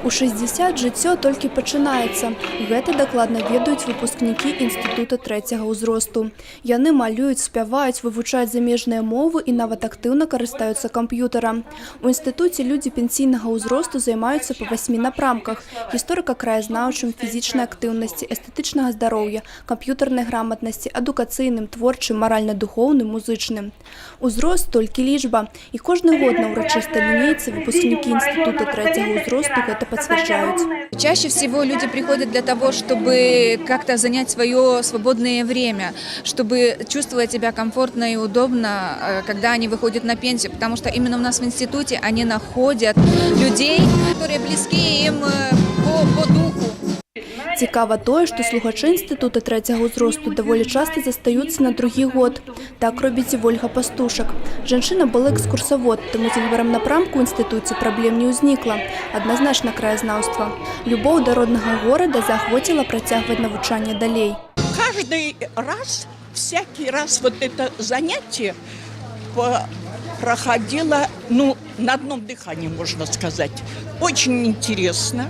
У 60 жыццё толькі пачынаецца. Гэта дакладна ведаюць выпускнікі інстытута трэцяга ўзросту. Яны малююць, спяваюць, вывучаюць замежныя мовы і нават актыўна карыстаюцца камп'ютарам. У інстытуце людзі пенсійнага ўзросту займаюцца па 8 напрамках: гісторыка-краязнаўчым, фізічнай актыўнасці, эстэтычнага здароўя, камп'ютарнай граматнасці, адукацыйным, творчым, маральна-духоўным, музычным. Узрост толькі лічба. І кожны год на ўрачыстай лінейцы выпускнікі інстытута трэцяга ўзросту гэта подтверждают. Чаще всего люди приходят для того, чтобы как-то занять свое свободное время, чтобы чувствовать себя комфортно и удобно, когда они выходят на пенсию, потому что именно у нас в институте они находят людей, которые близки им по духу. Цікава тое, што слухачы інстытута трэцяга ўзросту даволі часта застаюцца на другі год. Так робіць і Вольга Пастушак. Жанчына была экскурсавод, таму з выбарам напрамку ў інстытуце праблем не ўзнікла. Адназначна краязнаўства. Любоў да роднага горада заахвоціла працягваць навучанне далей. Каждый раз, всякий раз вот это занятие проходило, на одном дыхании, можно сказать. Очень интересно,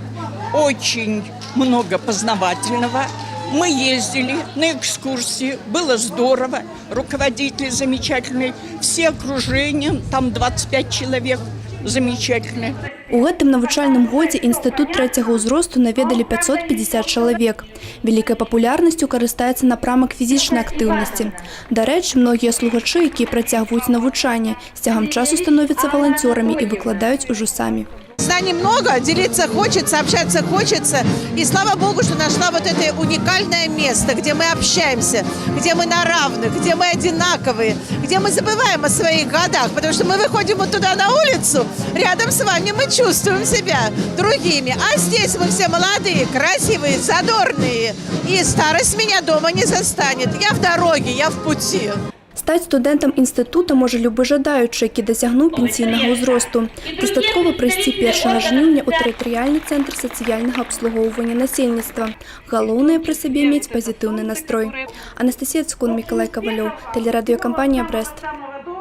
очень много познавательного. Мы ездили на экскурсии, было здорово, руководитель замечательный, все окружения, там 25 человек, замечательные. У гэтым навучальным годзе інстытут трэцяга ўзросту наведалі 550 чалавек. Вялікай папулярнасцю карыстаецца напрамак фізічнай актыўнасці. Дарэчы, многія слухачы, якія працягваюць навучанне, з цягам часу становяцца валанцёрамі і выкладаюць ужо самі. Знаний много, делиться хочется, общаться хочется. И слава Богу, что нашла вот это уникальное место, где мы общаемся, где мы на равных, где мы одинаковые, где мы забываем о своих годах. Потому что мы выходим вот туда на улицу, рядом с вами мы чувствуем себя другими. А здесь мы все молодые, красивые, задорные. И старость меня дома не застанет. Я в дороге, я в пути. Стаць студэнтам інстытута можа любы жадаючы, які дасягнуў пенсійнага ўзросту. Дастаткова прыйсці 1 жніўня ў тэрытарыяльны цэнтр сацыяльнага абслугоўвання насельніцтва. Галоўнае пры сабе мець пазітыўны настрой. Анастасія Цкун, Мікалай Кавалёў, тэлерадыёкампанія «Брэст».